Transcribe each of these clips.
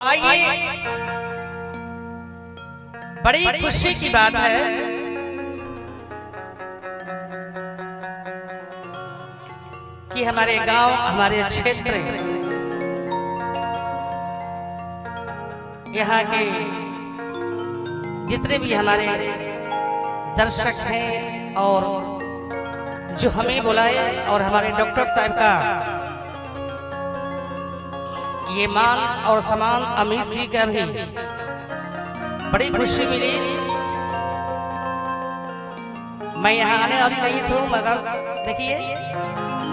आइए, बड़ी खुशी की बात है कि हमारे गांव, हमारे क्षेत्र, यहाँ के जितने भी हमारे दर्शक हैं और जो हमें बुलाए और हमारे डॉक्टर साहब का ये मान और सम्मान अमित जी का भी बड़ी खुशी मिली। मैं यहाँ आने वाली नहीं थी, मगर देखिए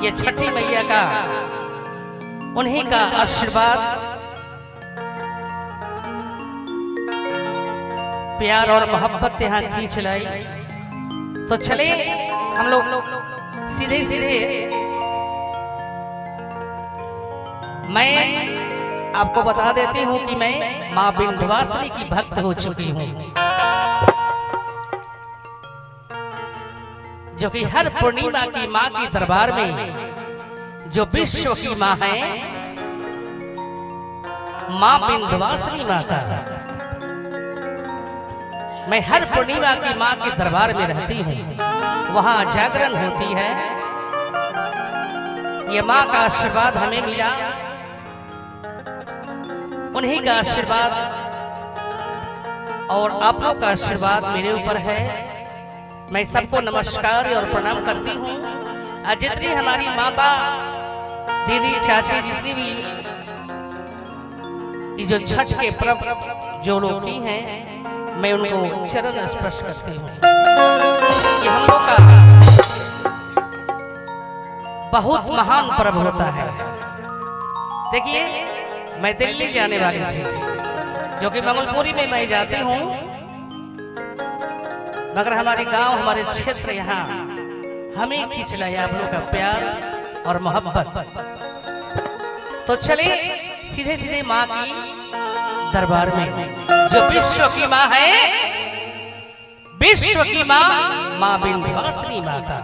ये छठी मैया का, उन्हीं का आशीर्वाद, प्यार और मोहब्बत यहाँ खींच लाई। तो चले हम लोग सीधे सीधे मैं आपको बता देती हूँ कि मैं माँ विंध्यवासिनी की भक्त हो चुकी हूँ, जो कि हर पूर्णिमा की माँ के दरबार में जो विश्व की माँ है, माँ विंध्यवासिनी माता, मैं हर पूर्णिमा की माँ के दरबार में रहती हूँ, वहां जागरण होती है। ये माँ का आशीर्वाद हमें मिला, उन्हीं का आशीर्वाद और आप लोग का आशीर्वाद मेरे ऊपर है। मैं सबको नमस्कार और प्रणाम करती हूँ। आज जितनी हमारी माता, दीदी, चाची, जितनी भी ये जो छठ के पर्व जो लोग की हैं, मैं उनको चरण स्पर्श करती हूँ। ये हम लोग का बहुत महान पर्व होता है। देखिए मैं दिल्ली जाने वाली थी, जो कि मंगलपुरी में मैं जाती हूँ, मगर हमारे गांव, हमारे क्षेत्र यहाँ हमें खींच लाया आप लोगों का प्यार और मोहब्बत। तो चले सीधे सीधे माँ की दरबार में, जो विश्व की माँ है, विश्व की माँ, माँ विंध्यवासिनी माता।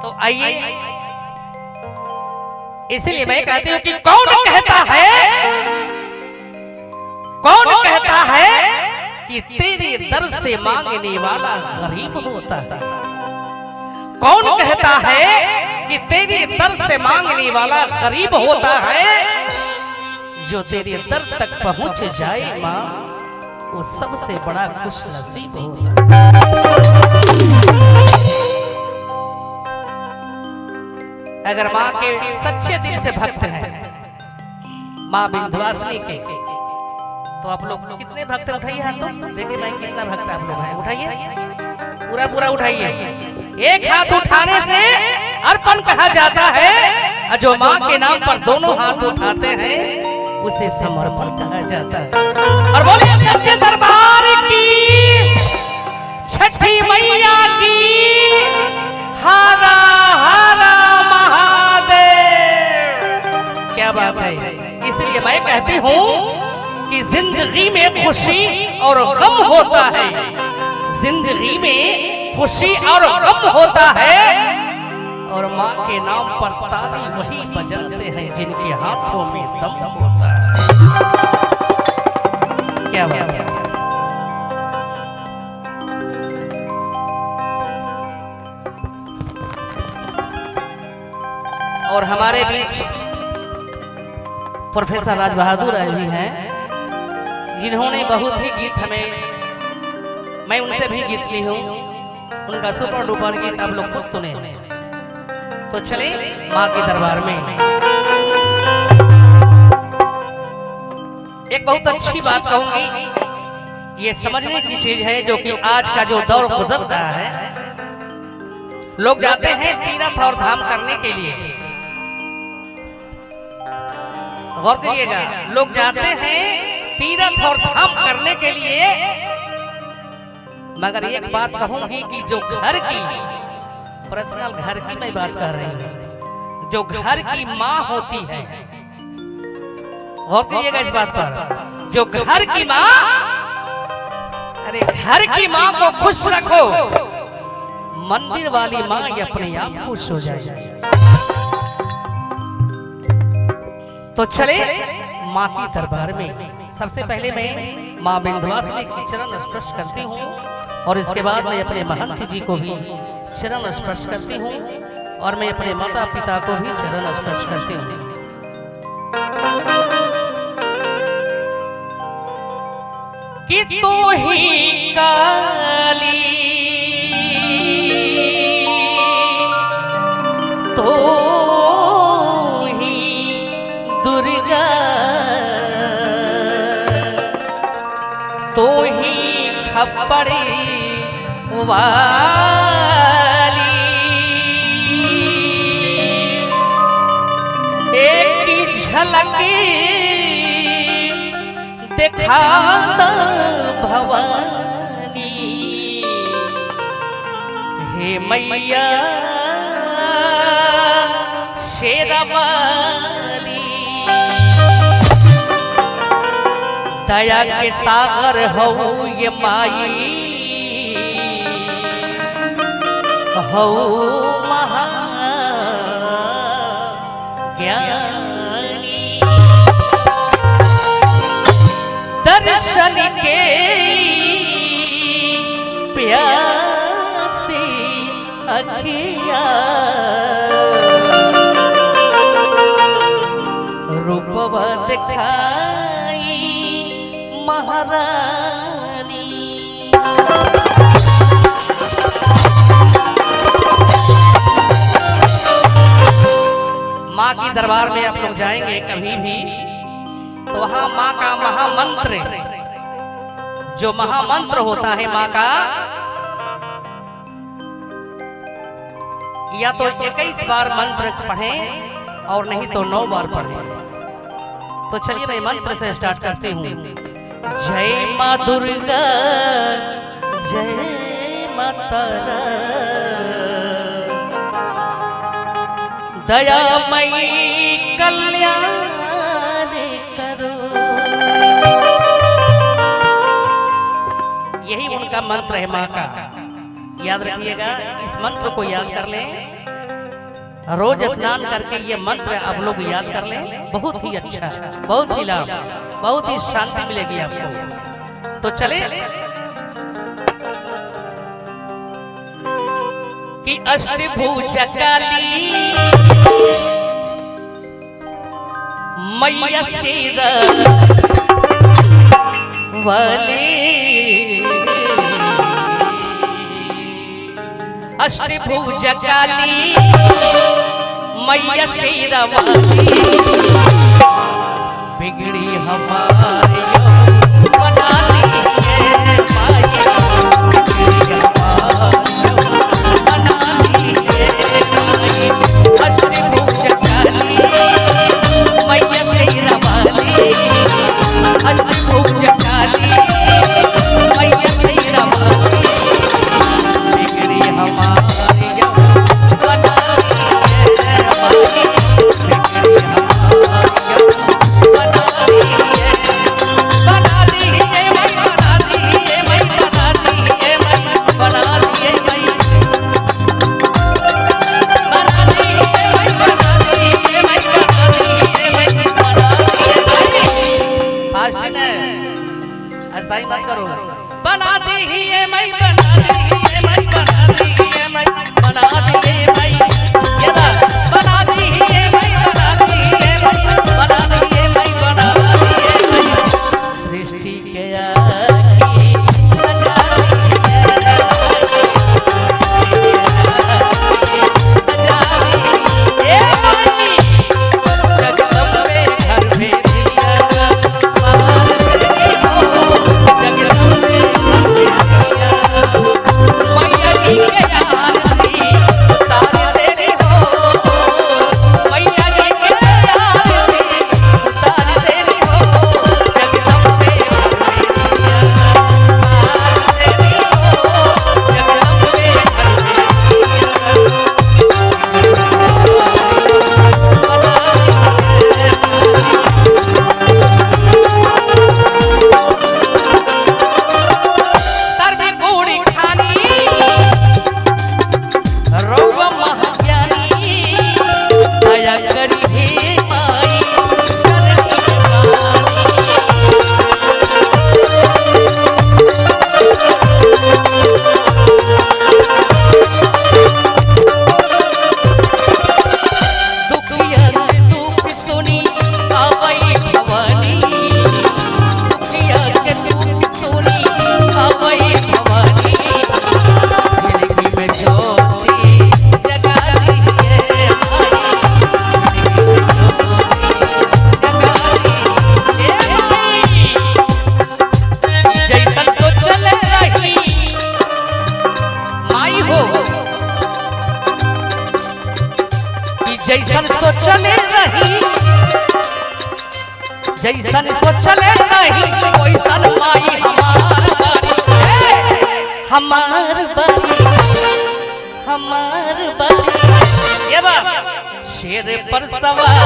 तो आइए, इसलिए मैं कहती हूँ कि कौन कहता है कि तेरे दर से मांगने वाला गरीब होता है। कौन कहता है कि तेरे दर से मांगने वाला गरीब होता है। जो तेरे दर तक पहुंच जाए माँ, वो सबसे बड़ा खुश नसीब होता है। अगर माँ के सच्चे दिल से भक्त हैं, माँ विंध्यवासिनी के, तो आप लोग कितने भक्त हैं? उठाइए हाथ। तो देखिए मैं कितना भक्त आप लोग हैं, उठाइए, पूरा पूरा उठाइए। एक हाथ उठाने से अर्पण कहा जाता है, जो माँ के नाम पर दोनों हाथ उठाते हैं उसे समर्पण कहा जाता है। और बोलिए सच्चे दरबार की, छठी मैया की, हरा हरा महादेव। क्या बात है। इसलिए मैं कहती हूँ कि जिंदगी में खुशी और गम होता है, जिंदगी में खुशी और गम होता है, और माँ के नाम पर ताली वही बजाते हैं जिनके हाथों में दम होता है। क्या बात है। और हमारे बीच प्रोफेसर राज बहादुर राय भी हैं, जिन्होंने बहुत ही गीत हमें, मैं उनसे भी गीत ली हूँ, उनका सुपर डुपर गीत आप लोग खुद सुने। तो चले माँ के दरबार में। एक बहुत अच्छी बात कहूंगी, ये समझने की चीज है, जो कि आज का जो दौर गुजर रहा है, लोग जाते हैं तीर्थ और धाम करने के लिए। गौर करिएगा, लोग जाते हैं तीर्थ और धाम करने के लिए। मगर एक बात कहूंगी कि जो घर की पर्सनल घर की मैं बात कर रही हूँ, जो घर की माँ होती है, गौर कीजिएगा इस बात पर, जो घर की माँ, अरे घर की माँ को खुश रखो, मंदिर वाली माँ अपने आप खुश हो जाए। तो चले माँ की दरबार में। सबसे पहले मैं माँ विंध्यवासिनी की चरण स्पर्श करती हूँ और इसके बाद मैं अपने महंत जी को भी चरण स्पर्श करती हूँ और मैं अपने माता पिता को भी चरण स्पर्श करती हूँ। कि तू ही काली, तो ही दुर्गा, तो ही खप्पड़ी वाली, एक की झलक दिखा दो भवानी, हे मैया शेरवाली, दया के सागर हो ये माई, हो महा ज्ञानी, दर्शन के प्यासी अखिया, रूपवा दिखाई महारानी। माँ की दरबार में आप लोग जाएंगे कभी भी तो वहां माँ का महामंत्र, जो महामंत्र होता है माँ का, या तो 21 बार मंत्र पढ़ें और नहीं तो 9 बार पढ़ें। तो चलिए मैं मंत्र से स्टार्ट करती हूँ। जय माँ दुर्गा, जय माता दयामयी कल्याण करो। यही उनका मंत्र है माँ का, याद रखिएगा। इस मंत्र को याद कर लें, रोज स्नान करके ये मंत्र आप लोग याद कर लें, बहुत ही अच्छा, बहुत ही लाभ, बहुत ही शांति मिलेगी आपको। तो चले कि अष्टभुज काली मैया शेर वाली, अष्टभुज काली मैया शेर वाली, बिगड़ी हमारी बना दी है माया, बिगड़ी हमारी बना दी है माया। अष्टभुज काली मैया शेर वाली, अष्टभुज काली मैया शेर वाली, बिगड़ी हमारी बना दी है माया, बिगड़ी हमारी बना दी है, बना दी है मैं, बना दी है मैं, बना दी है मैं, बना दी है मैं, बना दी है मैं, बना दी है मैं, बना दी है मैं, बना दी है मैं। फास्ट है, अस्ताई मत करो। बना दी है मैं, बना दी है मैं, बना दी है मैं, बना दी है मैं, ये ना बना दी है मैं, बना दी है मैं, बना दी है मैं, बना दी है मैं। सृष्टि के आखी बना दी है, जगदम्बे घर में दिया पार करके हो, जगदम्बे घर में दिया मैया जी के आरती उतार देने हो, मैया जी के आरती उतार देने हो, जगदम्बे जैसन तो चले रही, जैसन तो चले रही, वैसन माई हमार बारी, हमार बारी, हमार बारी। ये बात शेर पर सवार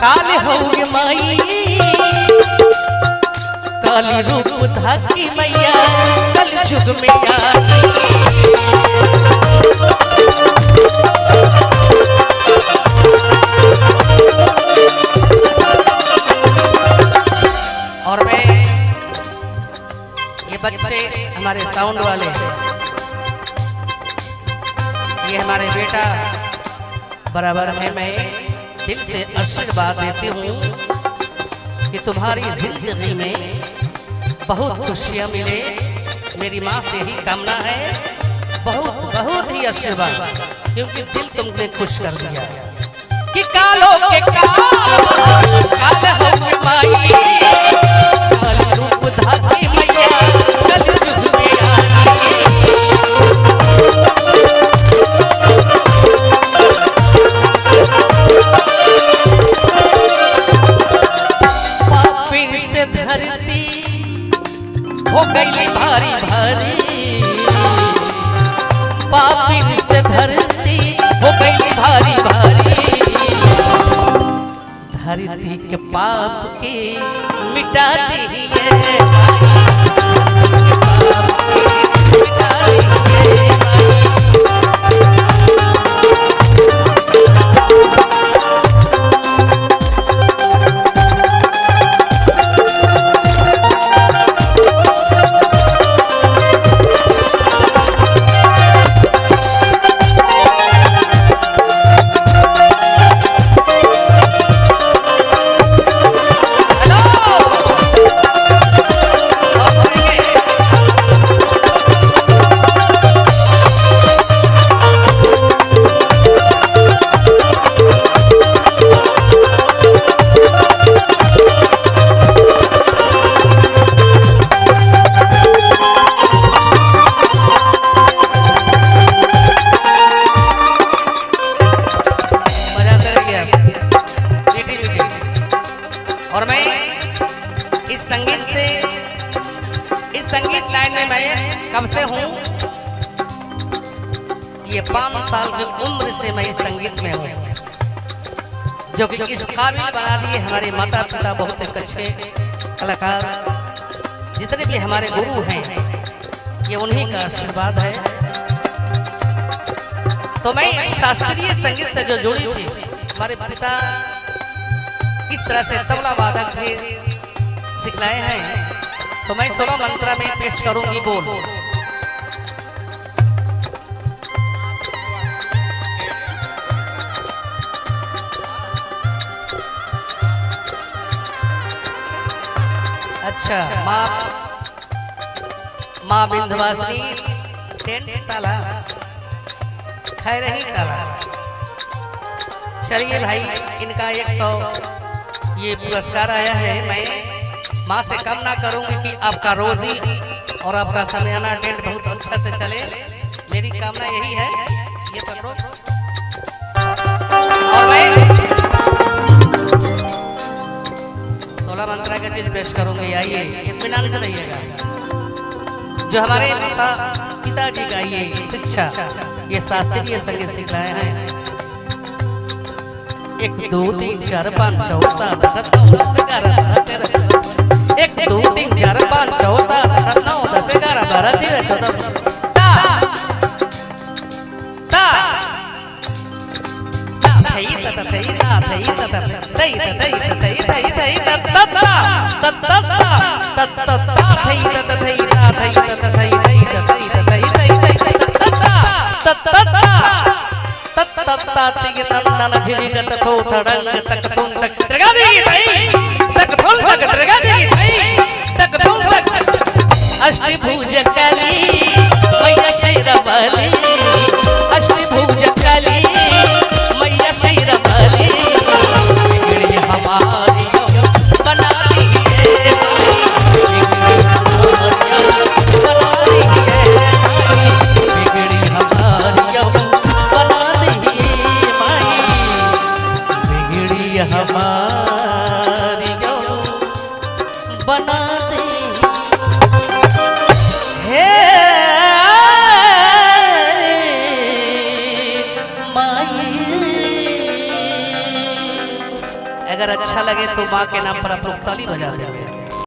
काले होगे माई, काली रूप धाकी मैया कल जुग में आई। और मैं ये बच्चे हमारे साउंड वाले, ये हमारे बेटा बराबर है, मैं दिल से आशीर्वाद देती हूँ कि तुम्हारी जिंदगी में बहुत खुशियाँ मिले। मेरी माँ से ही कामना है, बहुत बहुत ही आशीर्वाद, क्योंकि दिल तुमने खुश कर दिया कि कालो के काल हो माई, काल रूप धारी मैया कल जुग में आई। धरती हो गई भारी भारी, पापी से धरती हो गई भारी भारी, धरती के पाप के मिटा दी है। और मैं इस संगीत लाइन में मैं कब से हूँ, ये 5 साल की उम्र से मैं इस संगीत में हूँ, जो कि इस काबिल बना दिए हमारे माता पिता, बहुत अच्छे कलाकार, जितने भी हमारे गुरु हैं, ये उन्हीं का आशीर्वाद है। तो मैं शास्त्रीय संगीत से जो जुड़ी थी, हमारे पिता किस तरह से तबला वादक थे, सिखलाए हैं, तो मैं 16 मंत्रा में पेश करूंगी। बोल अच्छा, माँ विंध्यवासिनी टेंट ताला खैर ही ताला। चलिए भाई, इनका 100 ये पुरस्कार आया है। मैं माँ से कामना करूंगी कि आपका रोजी और आपका समयाना टेंट बहुत अच्छा से चले, मेरी कामना यही है। ये पकड़ो और मैं 16 मंत्रा का चीज पेश करूंगी। आइए, इत्मीनान से रहिएगा। जो हमारे माता पिताजी का ये शिक्षा, ये शास्त्रीय संगीत सिखलाए हैं। 1 2 3 4 5 6 7 8 9 10 11 12 13 1 2 3 4 5 6 7 8 9 10 11 12 13 14 ता ता थई ता थई ता थई ता थई ता थई ता थई ता ता ता ता ता ता थई तत थई ता थई तत थई थई तई तई तई तई तत्ता तिग नंदन भिजगत थो थड़ंग तक तुम तक त्रिगा दी थई तक थोल तक त्रिगा दी थई तक तुम तक अष्टभुज काली मैया शेरवाली अष्टभुज काली मैया शेरवाली बिगड़ी हमारी बना दी बिगड़ी हमारी बना दी माई बिगड़ी हमारी बना दी अगर अच्छा लगे तो माँ के नाम पर आप लोग ताली बजा देंगे।